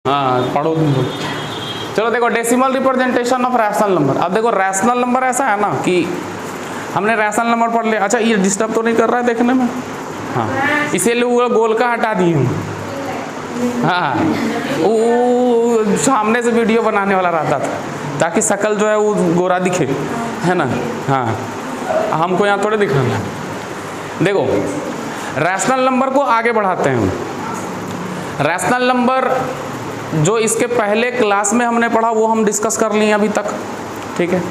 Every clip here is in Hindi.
हाँ पढ़ो तुम लोग। चलो देखो decimal representation of rational number. अब देखो रैशनल नंबर ऐसा है ना कि हमने रैशनल नंबर पढ़ लिया। अच्छा ये डिस्टर्ब तो नहीं कर रहा है देखने में? हाँ इसीलिए वो गोल का हटा दी हूँ। हाँ वो सामने से वीडियो बनाने वाला रहता था ताकि शकल जो है वो गोरा दिखे, है ना। हाँ हमको यहाँ थोड़े दिखाना है। देखो रैशनल नंबर को आगे बढ़ाते हैं हम। रैशनल नंबर जो इसके पहले क्लास में हमने पढ़ा वो हम डिस्कस कर लिए अभी तक, ठीक है।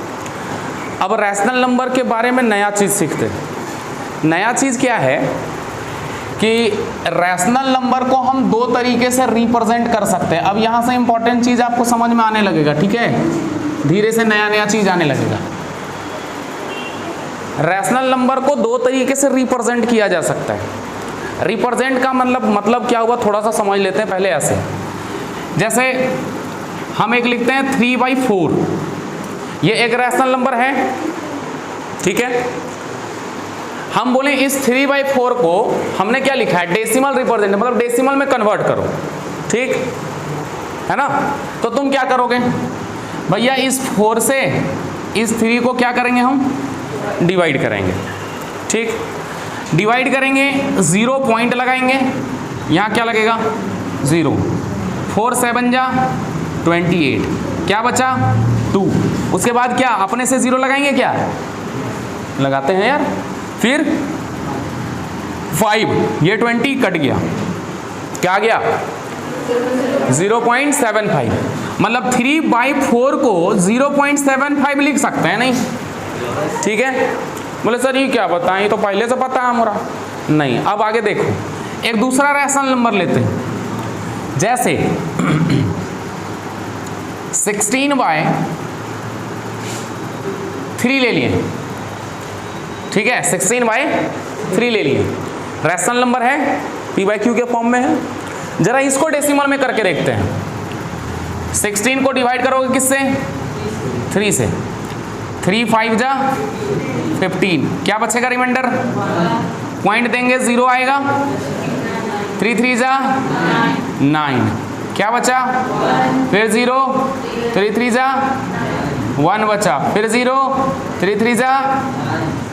अब रैशनल नंबर के बारे में नया चीज़ सीखते हैं। नया चीज़ क्या है कि रैशनल नंबर को हम दो तरीके से रिप्रेजेंट कर सकते हैं। अब यहाँ से इंपॉर्टेंट चीज़ आपको समझ में आने लगेगा, ठीक है। धीरे से नया नया चीज़ आने लगेगा। रैशनल नंबर को दो तरीके से रिप्रेजेंट किया जा सकता है। रिप्रेजेंट का मतलब क्या हुआ थोड़ा सा समझ लेते हैं पहले। ऐसे जैसे हम एक लिखते हैं 3/4, ये एक रैशनल नंबर है, ठीक है। हम बोले इस 3/4 को हमने क्या लिखा है, डेसिमल रिप्रेजेंट, मतलब डेसिमल में कन्वर्ट करो, ठीक है ना। तो तुम क्या करोगे भैया, इस 4 से इस 3 को क्या करेंगे, हम डिवाइड करेंगे, ठीक। डिवाइड करेंगे, 0 पॉइंट लगाएंगे, यहाँ क्या लगेगा 0, 4 7 जा 28, क्या बचा 2। उसके बाद क्या अपने से 0 लगाएंगे, क्या लगाते हैं यार, फिर 5, ये 20 कट गया, क्या आ गया 0.75, मतलब 3/4 को 0.75 लिख सकते हैं, नहीं ठीक है। बोले सर ये क्या बताएं, ये तो पहले से पता है हमारा। नहीं, अब आगे देखो, एक दूसरा रैशनल नंबर लेते हैं। जैसे 16/3 ले लिए, ठीक है, 16/3 ले लिए, रैशनल नंबर है, p/q के फॉर्म में है। जरा इसको डेसिमल में करके देखते हैं। 16 को डिवाइड करोगे किससे, 3 से, 3 5 जा 15, क्या बचेगा रिमाइंडर, पॉइंट देंगे 0 आएगा, 3 3 जा 9, क्या बचा, फिर 0, 3 3 जा 1 बचा, फिर 0, 3 3 जा,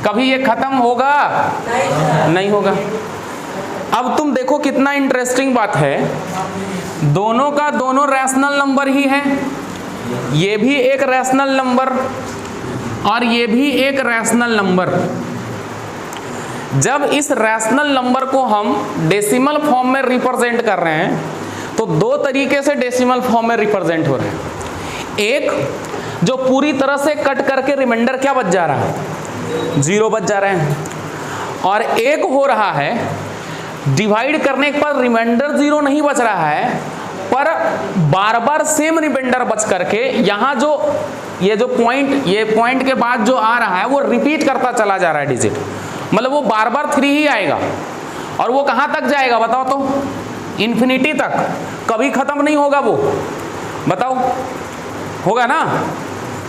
कभी ये खत्म होगा नहीं होगा। अब तुम देखो कितना इंटरेस्टिंग बात है, दोनों का दोनों रैशनल नंबर ही है। ये भी एक रैशनल नंबर और ये भी एक रैशनल नंबर। जब इस रैशनल नंबर को हम डेसिमल फॉर्म में रिप्रेजेंट कर रहे हैं तो दो तरीके से डेसिमल फॉर्म में रिप्रेजेंट हो रहे हैं। एक जो पूरी तरह से कट करके रिमाइंडर क्या बच जा रहा है, 0 बच जा रहे हैं, और एक हो रहा है डिवाइड करने पर रिमाइंडर 0 नहीं बच रहा है, पर बार बार सेम रिमाइंडर बच करके यहाँ जो ये पॉइंट के बाद जो आ रहा है वो रिपीट करता चला जा रहा है डिजिट, मतलब वो बार बार 3 ही आएगा। और वो कहाँ तक जाएगा बताओ तो, इन्फिनिटी तक, कभी खत्म नहीं होगा वो, बताओ होगा ना,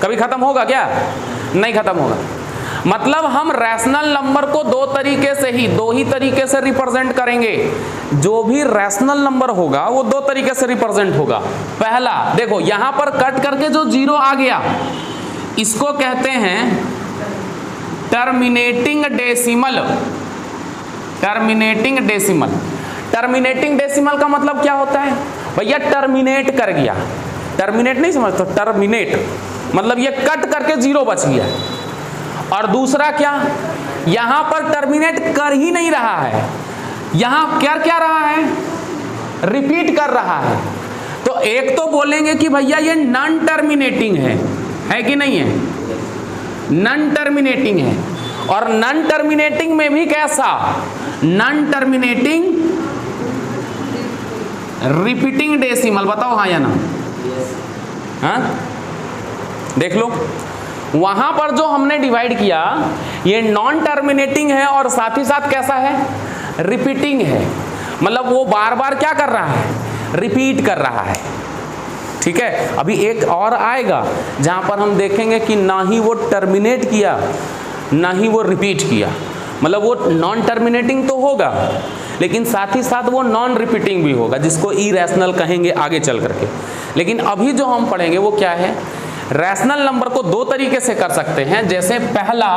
कभी खत्म होगा क्या, नहीं खत्म होगा। मतलब हम रैशनल नंबर को दो ही तरीके से रिप्रेजेंट करेंगे। जो भी रैशनल नंबर होगा वो दो तरीके से रिप्रेजेंट होगा। पहला देखो, यहां पर कट करके जो 0 आ गया इसको कहते हैं terminating decimal. Terminating decimal, terminating decimal का मतलब क्या होता है भैया, टर्मिनेट कर गया। टर्मिनेट नहीं समझते, टर्मिनेट मतलब ये कट करके 0 बच गया। और दूसरा क्या, यहां पर टर्मिनेट कर ही नहीं रहा है, यहां क्या रहा है, रिपीट कर रहा है। तो एक तो बोलेंगे कि भैया ये नॉन टर्मिनेटिंग है कि नहीं है, नॉन टर्मिनेटिंग है। और नॉन टर्मिनेटिंग में भी कैसा, नॉन टर्मिनेटिंग रिपीटिंग डेसिमल, बताओ हाँ या ना, हाँ देख लो। वहां पर जो हमने डिवाइड किया ये नॉन टर्मिनेटिंग है और साथ ही साथ कैसा है, रिपीटिंग है, मतलब वो बार बार क्या कर रहा है, रिपीट कर रहा है, ठीक है। अभी एक और आएगा जहां पर हम देखेंगे कि ना ही वो टर्मिनेट किया ना ही वो रिपीट किया, मतलब वो नॉन टर्मिनेटिंग तो होगा लेकिन साथ ही साथ वो नॉन रिपीटिंग भी होगा, जिसको इरेशनल कहेंगे आगे चल करके। लेकिन अभी जो हम पढ़ेंगे वो क्या है, रैशनल नंबर को दो तरीके से कर सकते हैं। जैसे पहला,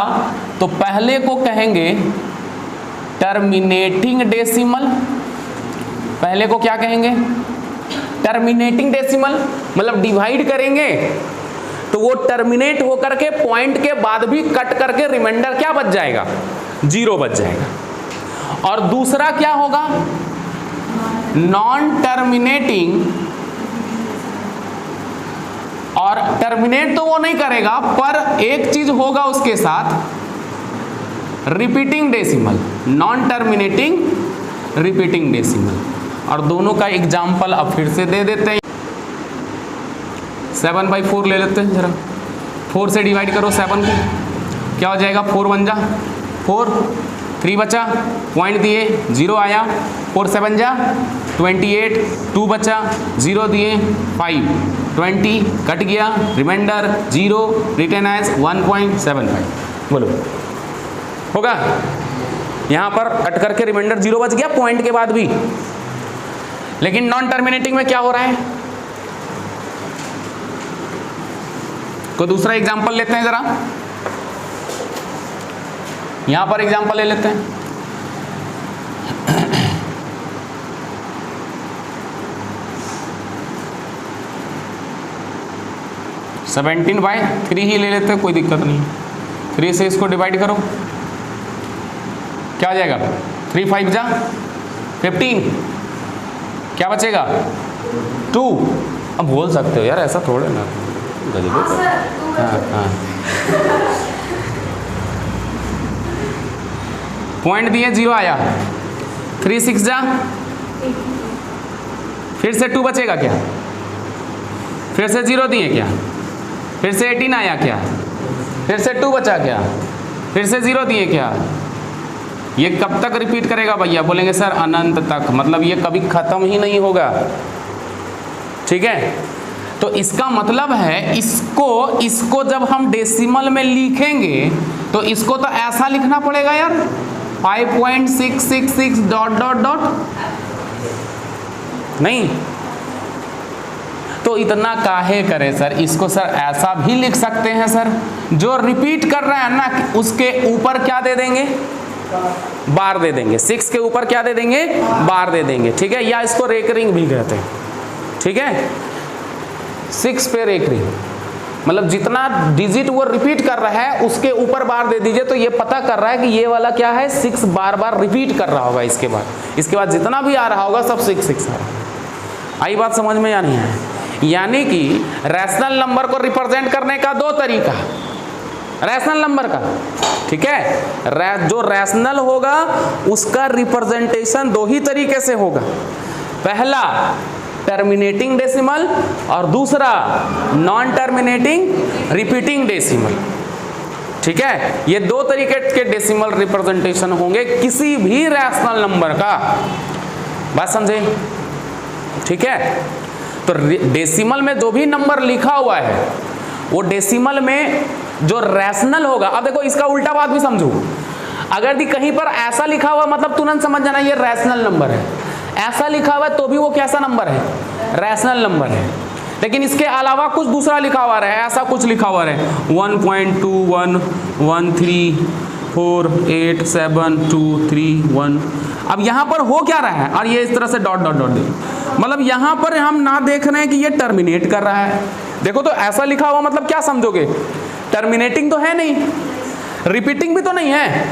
तो पहले को कहेंगे टर्मिनेटिंग डेसिमल। पहले को क्या कहेंगे, टर्मिनेटिंग डेसिमल, मतलब डिवाइड करेंगे तो वो टर्मिनेट होकर के पॉइंट के बाद भी कट करके रिमाइंडर क्या बच जाएगा, 0 बच जाएगा। और दूसरा क्या होगा, नॉन टर्मिनेटिंग, और टर्मिनेट तो वो नहीं करेगा पर एक चीज होगा उसके साथ, repeating decimal, non terminating repeating decimal. और दोनों का एग्जाम्पल अब फिर से दे देते हैं। 7/4 ले लेते हैं जरा, 4 से डिवाइड करो 7 को, क्या हो जाएगा, 4 1 जा 4, 3 बचा, पॉइंट दिए 0 आया, 4 7 जा 28, 2 बचा 0 दिए 5, 20 कट गया, रिमाइंडर 0, रिटर्न एज 1.75। बोलो होगा, यहाँ पर कट करके रिमाइंडर 0 बच गया पॉइंट के बाद भी। लेकिन नॉन टर्मिनेटिंग में क्या हो रहा है, कोई दूसरा एग्जांपल लेते हैं जरा, यहां पर एग्जांपल ले लेते हैं। 17/3 ही ले लेते हैं, कोई दिक्कत नहीं। 3 से इसको डिवाइड करो, क्या हो जाएगा, 3 5 जा 15, क्या बचेगा 2। अब बोल सकते हो यार ऐसा थोड़े ना, हाँ। पॉइंट दिए 0 आया, 3 6 जा, फिर से 2 बचेगा क्या, फिर से 0 दिए क्या, फिर से 18 आया क्या, फिर से 2 बचा क्या, फिर से 0 दिए क्या। ये कब तक रिपीट करेगा भैया, बोलेंगे सर अनंत तक, मतलब ये कभी खत्म ही नहीं होगा। ठीक है, तो इसका मतलब है इसको जब हम डेसिमल में लिखेंगे तो इसको तो ऐसा लिखना पड़ेगा यार, 5.666 ... नहीं तो इतना काहे करें सर, इसको सर ऐसा भी लिख सकते हैं सर, जो रिपीट कर रहा है ना उसके ऊपर क्या दे देंगे, बार दे देंगे, 6 के ऊपर क्या दे देंगे, बार दे देंगे। ठीक है, या इसको रेकरिंग भी कहते हैं। ठीक है, 6 पे रेकरिंग, मतलब जितना डिजिट वो रिपीट कर रहा है उसके ऊपर बार दे दीजिए, तो ये पता कर रहा है कि ये वाला क्या है, 6 बार बार रिपीट कर रहा होगा। इसके बाद जितना भी आ रहा होगा सब 6 6 आ रहा है। आई बात समझ में या नहीं है। यानी कि रैशनल नंबर को रिप्रेजेंट करने का 2 तरीका रैशनल नंबर का। ठीक है, जो रैशनल होगा उसका रिप्रेजेंटेशन 2 ही तरीके से होगा, पहला टर्मिनेटिंग डेसिमल और दूसरा नॉन टर्मिनेटिंग रिपीटिंग डेसिमल। ठीक है, ये 2 तरीके के डेसिमल रिप्रेजेंटेशन होंगे किसी भी रैशनल नंबर का, बात समझे। ठीक है, तो डेसिमल में जो भी नंबर लिखा हुआ है वो डेसिमल में जो रैशनल होगा, अब देखो इसका उल्टा बात भी समझो, अगर भी कहीं पर ऐसा लिखा हुआ मतलब तुरंत समझ जाना ये रैशनल नंबर है, ऐसा लिखा हुआ है तो भी वो कैसा नंबर है, रैशनल नंबर है। लेकिन इसके अलावा कुछ दूसरा लिखा हुआ है, ऐसा कुछ लिखा हुआ है 1.2113487231, अब यहाँ पर हो क्या रहा है, और ये इस तरह से डॉट डॉट डॉट, मतलब यहाँ पर हम ना देख रहे हैं कि ये टर्मिनेट कर रहा है। देखो तो ऐसा लिखा हुआ मतलब क्या समझोगे, टर्मिनेटिंग तो है नहीं, रिपीटिंग भी तो नहीं है।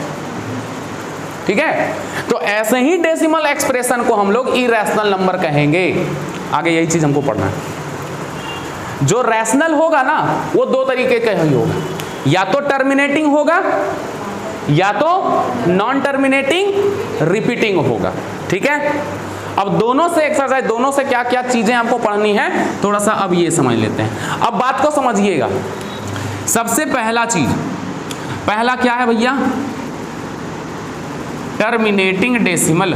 ठीक है, तो ऐसे ही डेसिमल एक्सप्रेशन को हम लोग इरेशनल नंबर कहेंगे। आगे यही चीज हमको पढ़ना है। जो रैशनल होगा ना वो 2 तरीके का ही होगा, या तो टर्मिनेटिंग होगा या तो नॉन टर्मिनेटिंग रिपीटिंग होगा। ठीक है, अब दोनों से एक्सरसाइज, दोनों से क्या क्या चीजें हमको पढ़नी है थोड़ा सा अब ये समझ लेते हैं। अब बात को समझिएगा, सबसे पहला चीज, पहला क्या है भैया, टर्मिनेटिंग डेसिमल।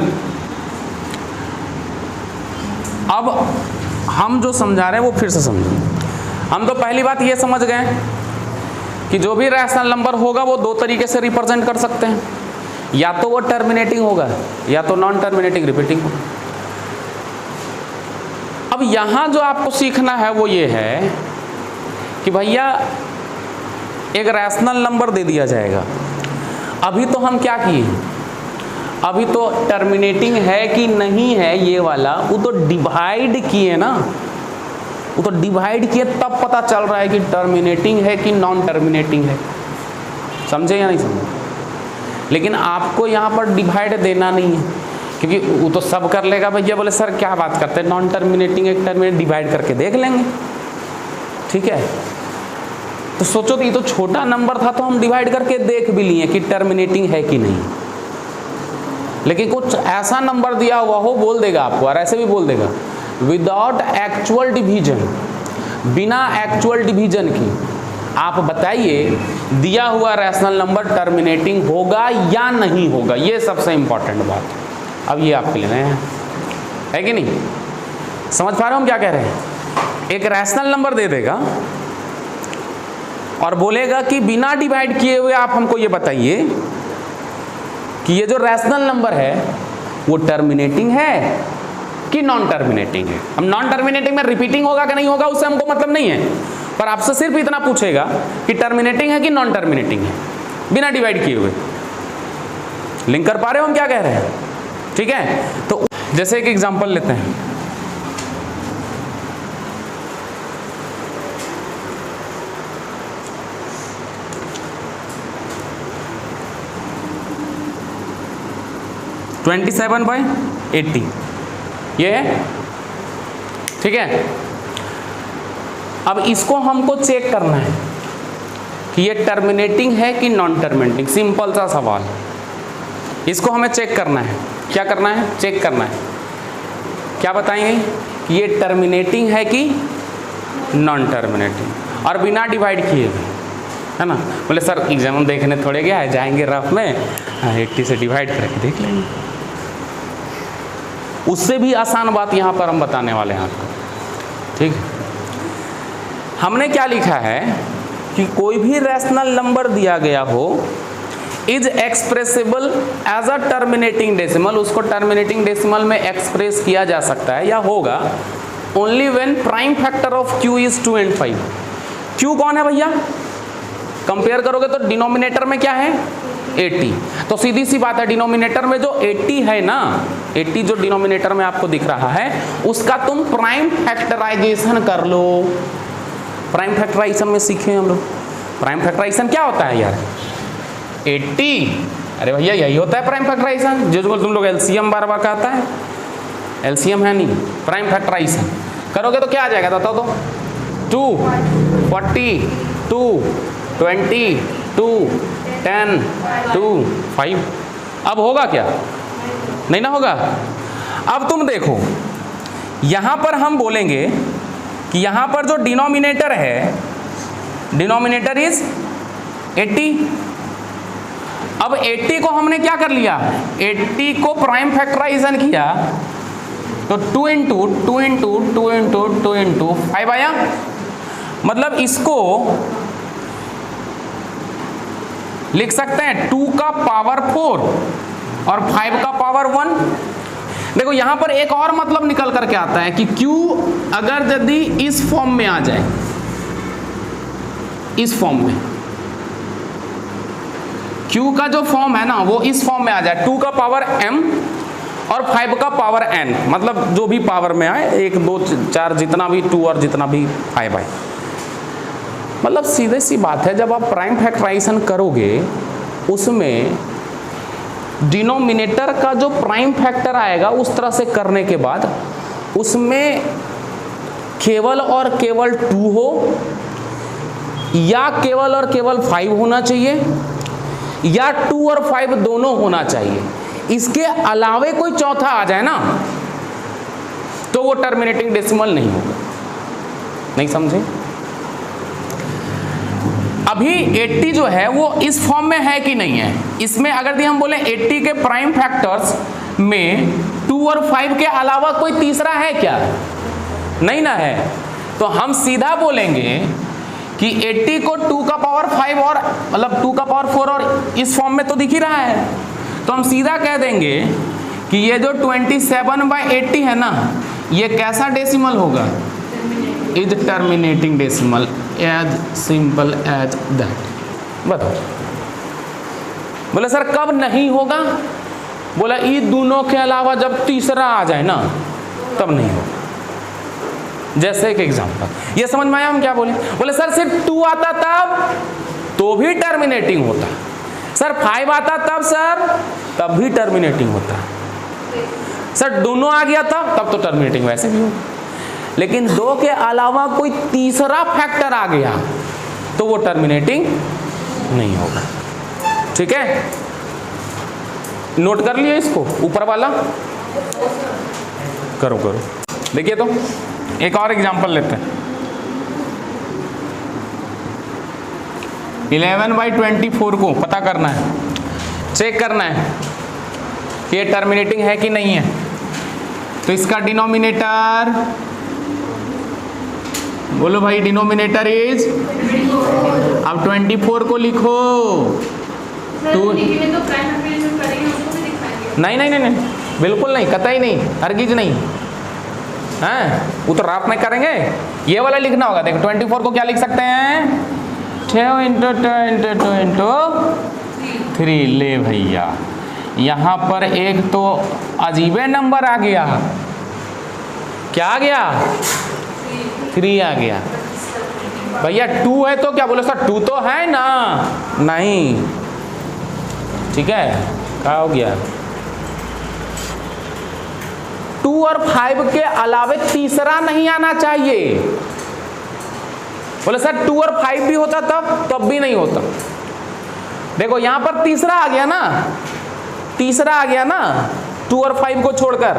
अब हम जो समझा रहे हैं वो फिर से समझो। हम तो पहली बात ये समझ गए कि जो भी रैशनल नंबर होगा वो 2 तरीके से रिप्रेजेंट कर सकते हैं, या तो वो टर्मिनेटिंग होगा या तो नॉन टर्मिनेटिंग रिपीटिंग होगा। अब यहां जो आपको सीखना है वो ये है कि भैया एक रैशनल नंबर दे दिया जाएगा। अभी तो हम क्या किए, अभी तो टर्मिनेटिंग है कि नहीं है ये वाला वो तो डिवाइड किए ना, वो तो डिवाइड किए तब पता चल रहा है कि टर्मिनेटिंग है कि नॉन टर्मिनेटिंग है। समझे या नहीं समझे? लेकिन आपको यहाँ पर डिवाइड देना नहीं है, क्योंकि वो तो सब कर लेगा भैया। बोले सर क्या बात करते हैं, नॉन टर्मिनेटिंग एक टर्मिनेट डिवाइड करके देख लेंगे, ठीक है। तो सोचो कि ये तो छोटा नंबर था तो हम डिवाइड करके देख भी लिए कि टर्मिनेटिंग है कि नहीं। लेकिन कुछ ऐसा नंबर दिया हुआ हो बोल देगा आपको, और ऐसे भी बोल देगा विदाउट एक्चुअल डिवीजन, बिना एक्चुअल डिवीजन की आप बताइए दिया हुआ रैशनल नंबर टर्मिनेटिंग होगा या नहीं होगा। ये सबसे इंपॉर्टेंट बात। अब ये आपके लिए नया है कि नहीं? समझ पा रहे हो हम क्या कह रहे हैं? एक रैशनल नंबर दे देगा और बोलेगा कि बिना डिवाइड किए हुए आप हमको ये बताइए कि ये जो रैशनल नंबर है वो टर्मिनेटिंग है कि नॉन टर्मिनेटिंग है। हम नॉन टर्मिनेटिंग में रिपीटिंग होगा कि नहीं होगा उससे हमको मतलब नहीं है, पर आपसे सिर्फ इतना पूछेगा कि टर्मिनेटिंग है कि नॉन टर्मिनेटिंग है, बिना डिवाइड किए हुए। लिंक कर पा रहे हो हम क्या कह रहे हैं? ठीक है। तो जैसे एक एग्जांपल लेते हैं, (27/80) ये है, ठीक है। अब इसको हमको चेक करना है कि ये टर्मिनेटिंग है कि नॉन टर्मिनेटिंग। सिंपल सा सवाल, इसको हमें चेक करना है। क्या करना है? चेक करना है। क्या बताएंगे कि ये टर्मिनेटिंग है कि नॉन टर्मिनेटिंग, और बिना डिवाइड किए हुए, है ना। बोले सर एग्जाम देखने थोड़े गया है, जाएंगे रफ में 80 से डिवाइड करके देख लेंगे। उससे भी आसान बात यहाँ पर हम बताने वाले हैं आपको, ठीक है। हमने क्या लिखा है कि कोई भी रैशनल नंबर दिया गया हो is expressible as a terminating decimal, उसको टर्मिनेटिंग डेसिमल में एक्सप्रेस किया जा सकता है या होगा only when prime factor of q is 2 and 5। q कौन है भैया? कंपेयर करोगे तो डिनोमिनेटर में क्या है? 80। तो सीधी सी बात है, डिनोमिनेटर में जो 80 है ना, 80 जो डिनोमिनेटर में आपको दिख रहा है उसका तुम प्राइम फैक्टराइजेशन कर लो। प्राइम फैक्टराइजेशन में सीखे हम लोग। प्राइम फैक्टराइजेशन क्या होता है यार? 80, अरे भैया यही होता है प्राइम फैक्टराइजेशन, जो तुम लोग एलसीएम बार बार कहता है, एलसीएम है नहीं। प्राइम फैक्टराइजेशन करोगे तो क्या आ जाएगा बताओ तो? 2, 40, 2, 20, 2, 10, 2, 5। अब होगा क्या? नहीं ना होगा। अब तुम देखो यहां पर हम बोलेंगे कि यहां पर जो डिनोमिनेटर है, डिनोमिनेटर इज 80। अब 80 को हमने क्या कर लिया? 80 को प्राइम फैक्टराइजेशन किया तो 2 into 2 into 2 into 2 into 5 आया। मतलब इसको लिख सकते हैं 2 का पावर 4 और 5 का पावर 1। देखो यहां पर एक और मतलब निकल करके आता है कि Q अगर यदि इस फॉर्म में आ जाए, इस फॉर्म में Q का जो फॉर्म है ना वो इस फॉर्म में आ जाए, 2 का पावर m और 5 का पावर n, मतलब जो भी पावर में आए, 1 2 4 जितना भी 2 और जितना भी 5 आए। मतलब सीधे सी बात है, जब आप प्राइम फैक्टराइजेशन करोगे उसमें डिनोमिनेटर का जो प्राइम फैक्टर आएगा उस तरह से करने के बाद उसमें केवल और केवल 2 हो या केवल और केवल 5 होना चाहिए या 2 और 5 दोनों होना चाहिए। इसके अलावे कोई चौथा आ जाए ना तो वो टर्मिनेटिंग डेसिमल नहीं होगा। नहीं समझे? अभी 80 जो है वो इस फॉर्म में है कि नहीं है? इसमें अगर हम बोले 80 के प्राइम फैक्टर्स में 2 और 5 के अलावा कोई तीसरा है क्या? नहीं ना है। तो हम सीधा बोलेंगे कि 80 को 2 का पावर 5 और मतलब 2 का पावर 4 और इस फॉर्म में तो दिख ही रहा है, तो हम सीधा कह देंगे कि ये जो 27/80 है ना, ये कैसा डेसिमल होगा? Is terminating decimal, as simple as that. बताओ। बोले सर कब नहीं होगा? बोला ये दोनों के अलावा जब तीसरा आ जाए ना तब नहीं होगा। जैसे एक एग्जांपल, ये समझ में आया हम क्या बोले? बोले सर सिर्फ 2 आता तब तो भी टर्मिनेटिंग होता, सर 5 आता तब सर तब भी टर्मिनेटिंग होता, सर दोनों आ गया तब तो टर्मिनेटिंग वैसे भी होगा। लेकिन 2 के अलावा कोई तीसरा फैक्टर आ गया तो वो टर्मिनेटिंग नहीं होगा। ठीक है, नोट कर लिए इसको, ऊपर वाला करो। देखिए तो एक और एग्जांपल लेते हैं। 11/24 को पता करना है, चेक करना है कि ये टर्मिनेटिंग है कि नहीं है। तो इसका डिनोमिनेटर बोलो भाई, डिनोमिनेटर इज, अब 24 को लिखो। नहीं, बिल्कुल नहीं, कतई नहीं, हरगिज नहीं है, वो तो रात में करेंगे। ये वाला लिखना होगा। देखो 24 को क्या लिख सकते हैं? 2 × 2 × 3। ले भैया, यहाँ पर एक तो अजीबे नंबर आ गया। क्या आ गया? 3 आ गया। भैया 2 है तो क्या बोले सर 2 तो है ना? नहीं, ठीक है, क्या हो गया? 2 और 5 के अलावे तीसरा नहीं आना चाहिए। बोले सर 2 और 5 भी होता तब भी नहीं होता। देखो यहां पर तीसरा आ गया ना, तीसरा आ गया ना 2 और 5 को छोड़कर।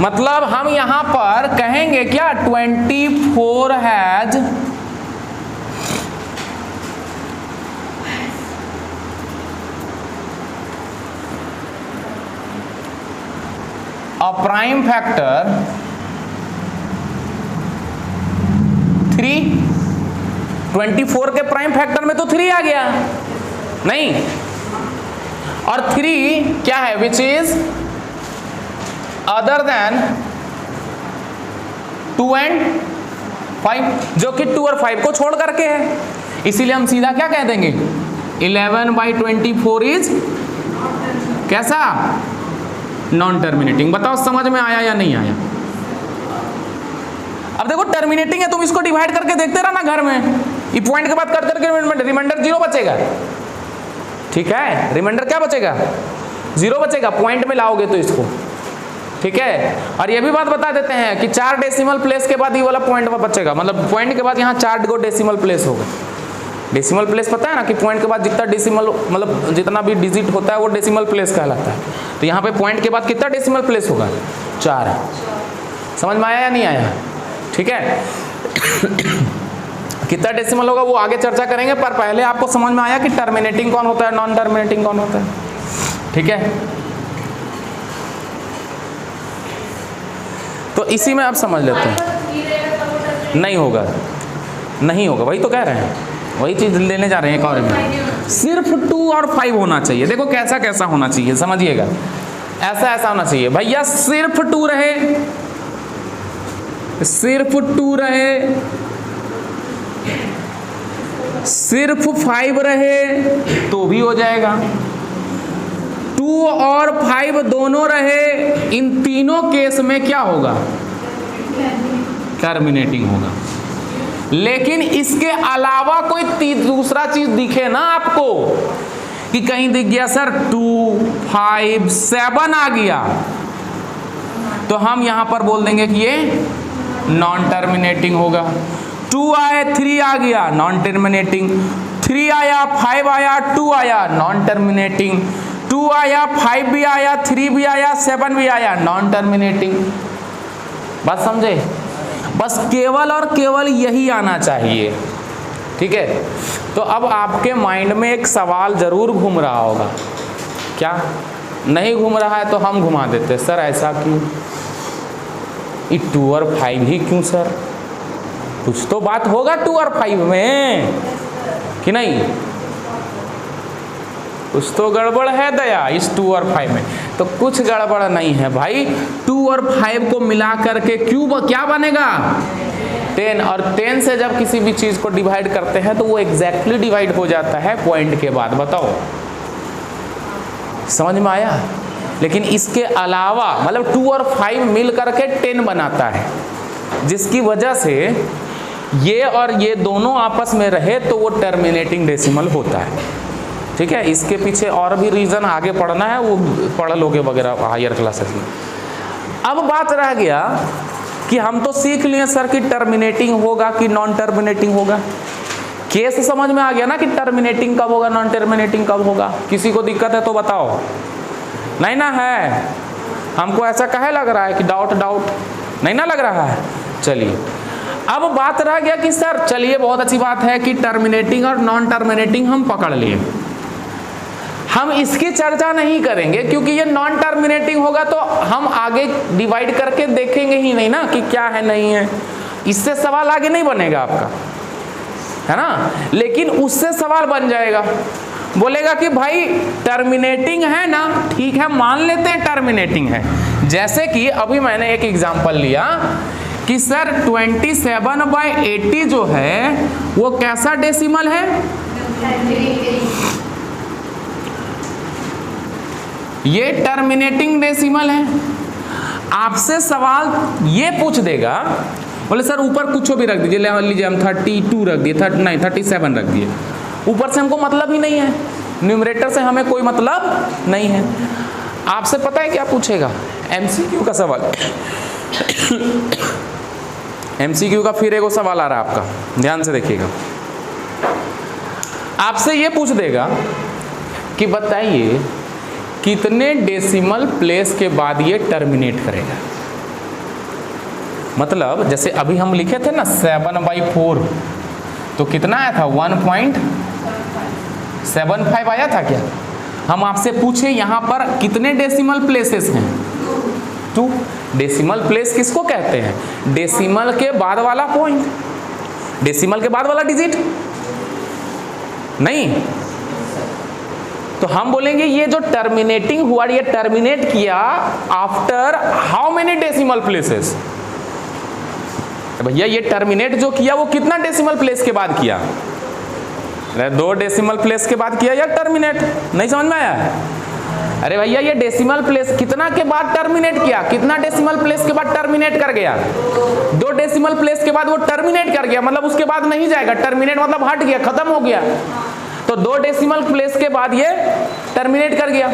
मतलब हम यहां पर कहेंगे क्या? 24 हैज अ प्राइम फैक्टर 3। 24 के प्राइम फैक्टर में तो 3 आ गया नहीं, और 3 क्या है? Which is other than 2 and 5, जो कि 2 और 5 को छोड़ करके है। इसीलिए हम सीधा क्या कह देंगे? 11/24 इज कैसा? Non terminating. बताओ समझ में आया या नहीं आया? अब देखो टर्मिनेटिंग है, तुम इसको डिवाइड करके देखते रहना घर में, ये पॉइंट के बाद कट करके रिमाइंडर 0 बचेगा। ठीक है, रिमाइंडर क्या बचेगा? 0 बचेगा, पॉइंट में लाओगे तो इसको। ठीक है, और ये भी बात बता देते हैं कि 4 डेसिमल प्लेस के बाद ये वाला पॉइंट बचेगा, मतलब पॉइंट के बाद यहाँ 4 गो डेसिमल प्लेस होगा। डेसिमल प्लेस पता है ना कि पॉइंट के बाद जितना डेसिमल, मतलब जितना भी डिजिट होता है वो डेसिमल प्लेस कहलाता है। तो यहाँ पे पॉइंट के बाद कितना डेसिमल प्लेस होगा? 4। समझ में आया या नहीं आया? ठीक है, कितना डेसिमल होगा वो आगे चर्चा करेंगे, पर पहले आपको समझ में आया कि टर्मिनेटिंग कौन होता है, नॉन टर्मिनेटिंग कौन होता है। ठीक है, तो इसी में आप समझ लेते हैं। नहीं होगा, नहीं होगा, वही तो कह रहे हैं, वही चीज लेने जा रहे हैं। एक और में सिर्फ 2 और 5 होना चाहिए। देखो कैसा कैसा होना चाहिए, समझिएगा। ऐसा ऐसा होना चाहिए भैया, सिर्फ 2 रहे, सिर्फ 2 रहे, सिर्फ 5 रहे तो भी हो जाएगा। 2 और 5 दोनों रहे, इन तीनों केस में क्या होगा? टर्मिनेटिंग होगा। लेकिन इसके अलावा कोई दूसरा चीज दिखे ना आपको, कि कहीं दिख गया सर 2, 5, 7 आ गया, तो हम यहां पर बोल देंगे कि ये नॉन टर्मिनेटिंग होगा। 2 आए, 3 आ गया, नॉन टर्मिनेटिंग। 3 आया, 5 आया, 2 आया, नॉन टर्मिनेटिंग। 2 आया, 5 भी आया, 3 भी आया, 7 भी आया, नॉन टर्मिनेटिंग। बात समझे? बस केवल और केवल यही आना चाहिए। ठीक है, तो अब आपके माइंड में एक सवाल जरूर घूम रहा होगा। क्या नहीं घूम रहा है तो हम घुमा देते, सर ऐसा क्यों? 2 और 5 ही क्यों सर? कुछ तो बात होगा 2 और 5 में कि नहीं? कुछ तो गड़बड़ है दया इस 2 और 5 में। तो कुछ गड़बड़ नहीं है भाई, 2 और 5 को मिला करके क्यूब क्या बनेगा 10, और 10 से जब किसी भी चीज को डिवाइड करते हैं तो वो एग्जैक्टली डिवाइड हो जाता है पॉइंट के बाद। बताओ समझ में आया? लेकिन इसके अलावा मतलब 2 और 5 मिल करके 10 बनाता है, जिसकी वजह से ये और ये दोनों आपस में रहे तो वो टर्मिनेटिंग डेसिमल होता है। ठीक है, इसके पीछे और भी रीजन आगे पढ़ना है, वो पढ़ लोगे वगैरह हायर क्लासेस में। अब बात रह गया कि हम तो सीख लिए सर कि टर्मिनेटिंग होगा कि नॉन टर्मिनेटिंग होगा। केस समझ में आ गया ना कि टर्मिनेटिंग कब होगा, नॉन टर्मिनेटिंग कब होगा। किसी को दिक्कत है तो बताओ? नहीं ना है? हमको ऐसा कहे लग रहा है कि डाउट नहीं ना लग रहा है? चलिए अब बात रह गया कि सर चलिए बहुत अच्छी बात है कि टर्मिनेटिंग और नॉन टर्मिनेटिंग हम पकड़ लिए, हम इसकी चर्चा नहीं करेंगे क्योंकि ये नॉन टर्मिनेटिंग होगा तो हम आगे डिवाइड करके देखेंगे ही नहीं ना कि क्या है नहीं है, इससे सवाल आगे नहीं बनेगा आपका, है ना। लेकिन उससे सवाल बन जाएगा, बोलेगा कि भाई टर्मिनेटिंग है ना, ठीक है मान लेते हैं टर्मिनेटिंग है। जैसे कि अभी मैंने एक एग्जांपल लिया कि सर 27/80 जो है वो कैसा डेसिमल है? ये टर्मिनेटिंग डेसिमल है। आपसे सवाल ये पूछ देगा, बोले सर ऊपर कुछ भी रख दीजिए, ले लीजिए हम 32 रख दिए, 37 रख दिए, ऊपर से हमको मतलब ही नहीं है, न्यूमरेटर से हमें कोई मतलब नहीं है। आपसे पता है क्या पूछेगा? एमसीक्यू का सवाल। एमसीक्यू का फिर एक सवाल आ रहा है आपका, ध्यान से देखिएगा। आपसे ये पूछ देगा कि बताइए कितने डेसिमल प्लेस के बाद ये टर्मिनेट करेगा। मतलब जैसे अभी हम लिखे थे ना 7/4, तो कितना आया था? 1.75 आया था क्या? हम आपसे पूछे यहाँ पर कितने डेसिमल प्लेसेस हैं? 2। डेसिमल प्लेस किसको कहते हैं? डेसिमल के बाद वाला पॉइंट, डेसिमल के बाद वाला डिजिट नहीं। तो हम बोलेंगे ये जो टर्मिनेटिंग हुआ, ये टर्मिनेट किया after how many decimal places? भैया ये टर्मिनेट जो किया वो कितना डेसिमल प्लेस के बाद किया? 2 डेसिमल प्लेस के बाद किया या टर्मिनेट? नहीं समझ में आया? अरे भैया ये डेसिमल प्लेस कितना के बाद टर्मिनेट किया? कितना डेसिमल प्लेस के बाद टर्मिनेट कर गया? 2 डेसिमल प्लेस के बाद वो टर्मिनेट कर गया, मतलब उसके बाद नहीं जाएगा। टर्मिनेट मतलब हट गया, खत्म हो गया। तो 2 डेसिमल प्लेस के बाद ये टर्मिनेट कर गया।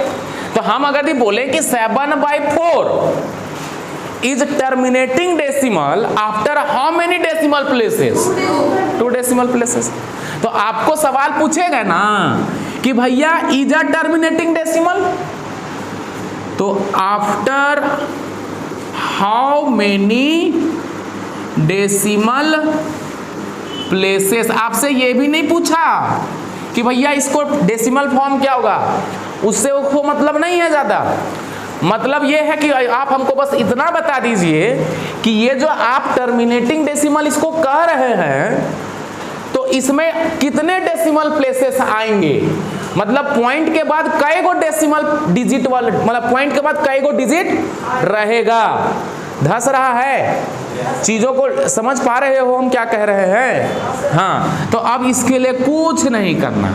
तो हम अगर ये बोले कि 7/4 is terminating decimal after how many decimal places? 2 decimal places। तो आपको सवाल पूछेगा ना कि भैया is a terminating decimal, तो after how many decimal places. आपसे ये भी नहीं पूछा कि भैया इसको डेसिमल फॉर्म क्या होगा, उससे वो मतलब नहीं है ज्यादा। मतलब ये है कि आप हमको बस इतना बता दीजिए कि ये जो आप टर्मिनेटिंग डेसिमल इसको कह रहे हैं तो इसमें कितने डेसिमल प्लेसेस आएंगे, मतलब पॉइंट के बाद कई गो डेसिमल डिजिट वाले, मतलब पॉइंट के बाद कई गो डिजिट रहेगा। धस रहा है? चीजों को समझ पा रहे हो हम क्या कह रहे हैं? हाँ, तो अब इसके लिए कुछ नहीं करना,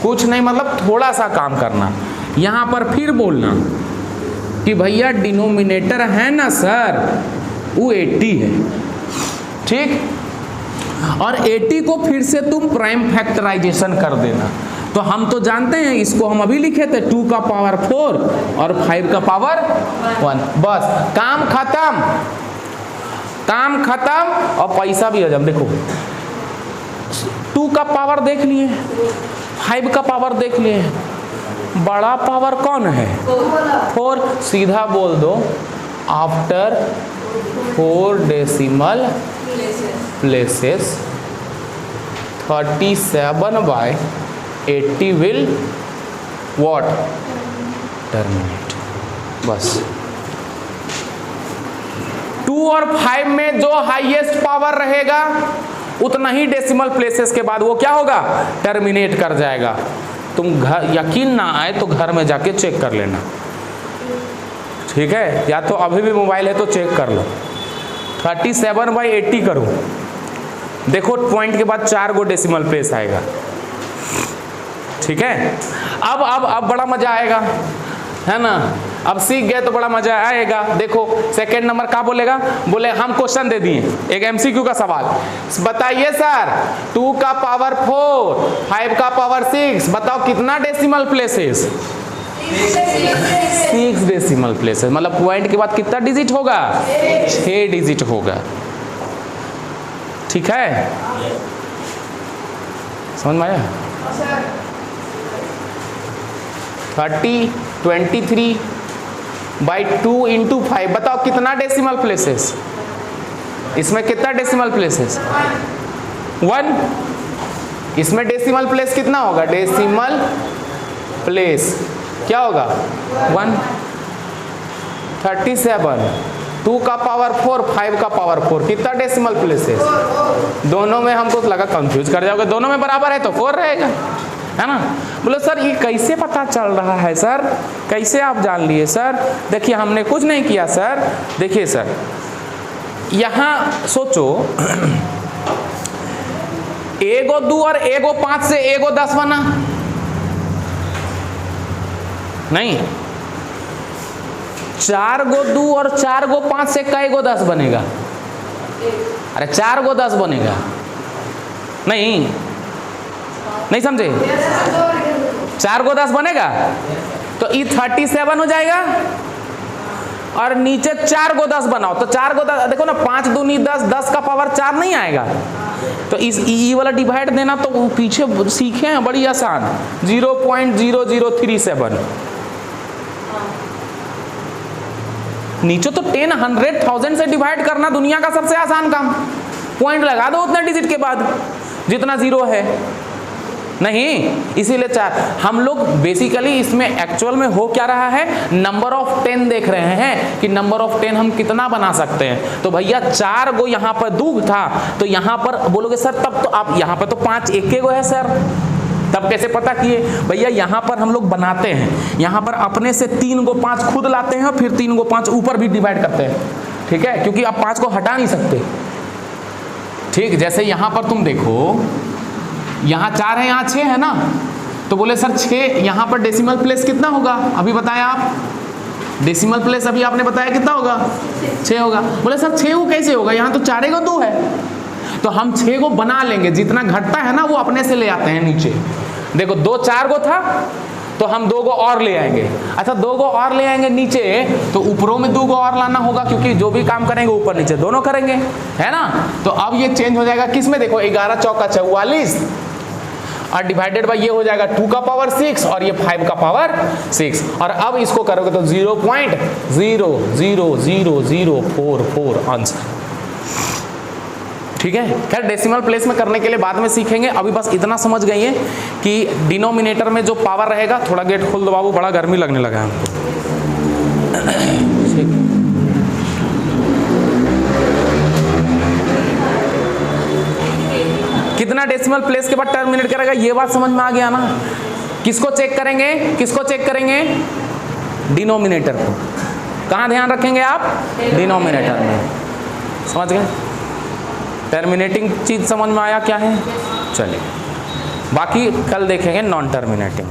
कुछ नहीं मतलब थोड़ा सा काम करना। यहां पर फिर बोलना कि भैया डिनोमिनेटर है ना सर वो 80 है, ठीक, और 80 को फिर से तुम प्राइम फैक्टराइजेशन कर देना। तो हम तो जानते हैं, इसको हम अभी लिखे थे 2 का पावर 4 और 5 का पावर 1, बस काम खत्म, काम खत्म और पैसा भी हजम। देखो 2 का पावर देख लिए, 5 का पावर देख लिए, बड़ा पावर कौन है? 4। सीधा बोल दो after 4 decimal places 37/80 will what? Terminate. बस 2 और 5 में जो हाईएस्ट पावर रहेगा उतना ही डेसिमल प्लेसेस के बाद वो क्या होगा? टर्मिनेट कर जाएगा। तुम घर यकीन ना आए तो घर में जाके चेक कर लेना, ठीक है? या तो अभी भी मोबाइल है तो चेक कर लो। 37/80 करूँ, देखो पॉइंट के बाद 4 गो डेसिमल प्लेस आएगा, ठीक है? अब बड़ा मजा आएगा, है ना? अब सीख गए तो बड़ा मजा आएगा। देखो सेकंड नंबर क्या बोलेगा, बोले हम क्वेश्चन दे दिए, एक एमसीक्यू का सवाल, बताइए सर 2 का पावर 4, 5 का पावर 6, बताओ कितना डेसिमल प्लेसेस? 6 decimal places. मतलब पॉइंट के बाद कितना डिजिट होगा? 6 डिजिट होगा, ठीक है? समझ में आया? 23/2 × 5, बताओ कितना डेसिमल प्लेसेस? इसमें कितना डेसिमल प्लेसेस? 1। इसमें डेसिमल प्लेस कितना होगा? डेसिमल प्लेस क्या होगा? 1। 37, 2 का पावर 4, 5 का पावर 4, कितना डेसिमल प्लेसेस? दोनों में हमको लगा कंफ्यूज कर जाओगे, दोनों में बराबर है तो 4 रहेगा, है ना? बोले सर ये कैसे पता चल रहा है सर, कैसे आप जान लिए सर? देखिए हमने कुछ नहीं किया सर। देखिए सर यहाँ सोचो, एगो 2 और एगो 5 से एगो 10 बना नहीं, 4 गो 2 और 4 गो 5 से कई गो 10 बनेगा? अरे 4 गो 10 बनेगा, नहीं समझे? 4 गो 10 बनेगा तो ये 37 हो जाएगा, और नीचे 4 गो 10 बनाओ तो 4 गो 10, देखो ना 5 दूनी 10, 10 का पावर 4 नहीं आएगा, तो इस ई वाला डिवाइड देना तो पीछे सीखे हैं, बड़ी आसान, 0.0037। नीचे तो 10, 100, 1000 से डिवाइड करना दुनिया का सबसे आसान काम, पॉइंट लगा दो उतना डिजिट के बाद जितना 0 है, नहीं इसीलिए 4। हम लोग बेसिकली इसमें एक्चुअल में हो क्या रहा है, नंबर ऑफ 10 देख रहे हैं कि नंबर ऑफ 10 हम कितना बना सकते हैं। तो भैया 4 गो यहाँ पर 2 था, तो यहाँ पर बोलोगे सर तब तो आप यहाँ पर तो 5 एक गो है सर, तब कैसे पता किए? भैया यहाँ पर हम लोग बनाते हैं, यहाँ पर अपने से 3 गो 5 खुद लाते हैं, फिर 3 गो 5 ऊपर भी डिवाइड करते हैं, ठीक है? क्योंकि आप 5 को हटा नहीं सकते, ठीक? जैसे यहाँ पर तुम देखो, यहाँ 4 है, यहाँ 6 है ना, तो बोले सर 6, यहाँ पर डेसिमल प्लेस कितना होगा? अभी बताया आप, डेसिमल प्लेस अभी आपने बताया कितना होगा? 6 होगा। बोले सर 6 को कैसे होगा, यहाँ तो 4 गो 2 है, तो हम 6 को बना लेंगे, जितना घटता है ना वो अपने से ले आते हैं नीचे। देखो 2 4 गो था तो हम 2 गो और ले आएंगे, अच्छा 2 गो और ले आएंगे नीचे, तो ऊपरों में 2 गो और लाना होगा, क्योंकि जो भी काम करेंगे ऊपर नीचे दोनों करेंगे, है ना? तो अब ये चेंज हो जाएगा किस में? देखो 11 चौका 44 और डिवाइडेड बाय ये हो जाएगा 2 का पावर 6 और ये 5 का पावर 6, और अब इसको करोगे तो 0.00044 आंसर, ठीक है? खैर डेसिमल प्लेस में करने के लिए बाद में सीखेंगे, अभी बस इतना समझ गई है कि डिनोमिनेटर में जो पावर रहेगा, थोड़ा गेट खोल दो बाबू, बड़ा गर्मी लगने लगा है हमको। कितना डेसिमल प्लेस के बाद टर्मिनेट करेगा, ये बात समझ में आ गया ना? किसको चेक करेंगे, किसको चेक करेंगे? डिनोमिनेटर को। कहाँ ध्यान रखेंगे आप? डिनोमिनेटर में। समझ गए? टर्मिनेटिंग चीज समझ में आया क्या है? चलिए बाकी कल देखेंगे नॉन टर्मिनेटिंग।